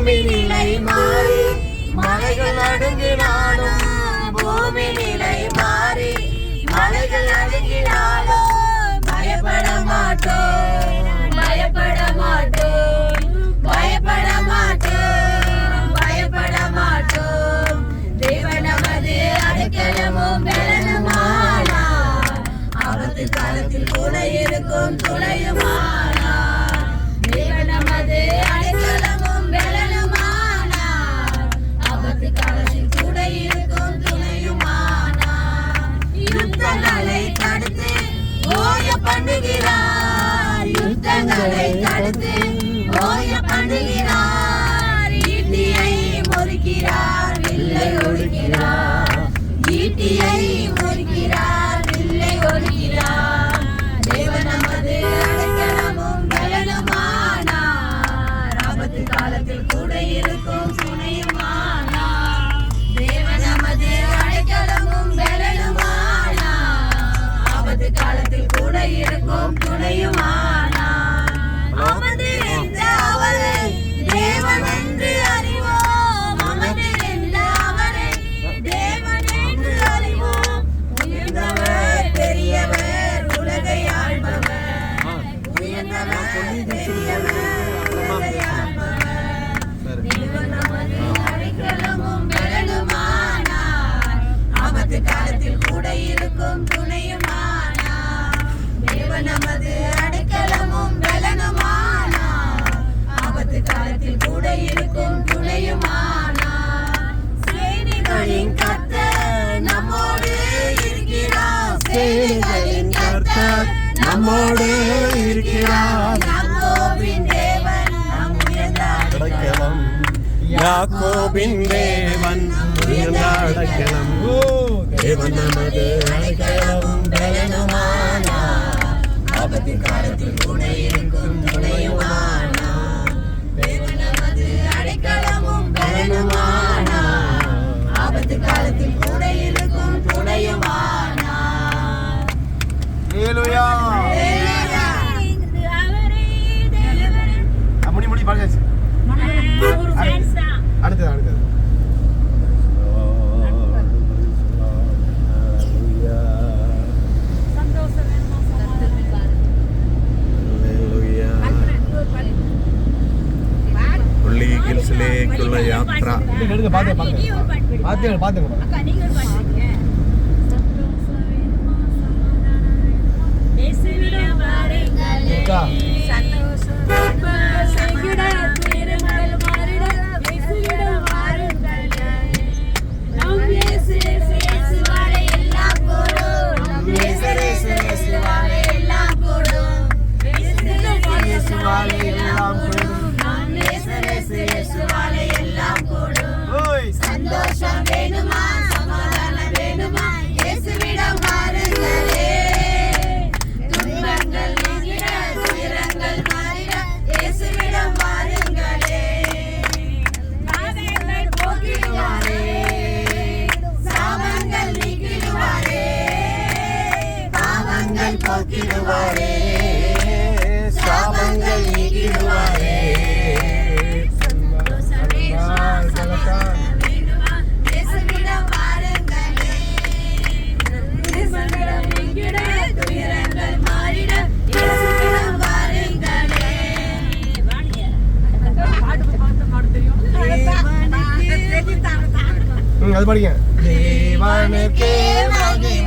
பூமி நிலை மாறி மலைகள் நடுங்கினாலும் பூமி நிலை மாறி மலைகள் நடுங்கினாலும் பயப்பட மாட்டோம் பயப்பட மாட்டோம் பயப்பட மாட்டோம் பயப்பட மாட்டோம் தேவன் நமது அடைக்கலமும் பலனுமானார் ஆபத்து காலத்தில் கூட இருக்கும் துணையுமானார் தேவன் நமது அடைக்கலமும் பலனுமானார் ஆபத்து காலத்தில் கூட இருக்கும் துணையுமானார் யுத்தங்களை தடுத்து ஓய பண்ணுகிறார் யுத்தங்களை தடுத்து ஓய பண்ணுகிறார் ஈட்டியை முறிக்கிறார் வில்லை ஒடுக்கிறார் ஈட்டியை முறிக்கிறார் வில்லை ஒடுக்கிறார் தேவன் நமது அடைக்கலமும் பலனுமானார் ஆபத்து காலத்தில் கூட இருக்கும் துணையுமானார் தேவன் நமது அடைக்கலமும் பலனுமானார் ஆபத்து காலத்தில் கூட இருக்கும் துணையுமானார் அமது என்ற அவரை தேவன் என்று அறிவோம் அமது என்ற அவரை தேவன் என்று அறிவோம் உயர்ந்தவர் பெரியவர் உலகை ஆள்பவர் உயர்ந்தவர் பெரியவர் உலகை ஆள்பவர் தேவன் நமது அடைக்கலமும் பலனுமானார் ஆபத்து காலத்தில் கூட இருக்கும் துணையுமானார் தேவன் நமது அடைக்கலமும் பலனுமானார் ஆபத்து காலத்தில் கூட இருக்கும் துணையுமானார் சேனைகளின் கர்த்தர் நம்மோடு இருக்கிறார் சேனைகளின் கர்த்தர் நம்மோடு இருக்கிறார் யாக்கோபின் தேவன் நம் உயர்ந்த அடைக்கலம் யாக்கோபின் தேவன் உயர்ந்த அடைக்கலம் தேவன் நமது அடைக்கலமும் பலனுமானார் ஆபத்து காலத்தில் கூட இருக்கும் துணையுமானார் தேவன் நமது அடைக்கலமும் பலனுமானார் ஆபத்து காலத்தில் கூட இருக்கும் துணையுமானார் ஹல்லேலூயா முடி பாடுங்க அடுத்தது ിലേക്കുള്ള യാത്ര சந்தோஷம் வேணுமா சமாதானம் வேணுமா இயேசுவிடம் வாருங்களே துன்பங்கள் நீங்கிட துயரங்கள் மாறிட இயேசுவிடம் வாருங்களே பாவங்கள் போக்கிடுவாரே சாபங்கள் நீக்கிடுவாரே பாவங்கள் போக்கிடுவாரே சாபங்கள் நீக்கிடுவாரே அது படிங்க தேவனுக்கே மகிமை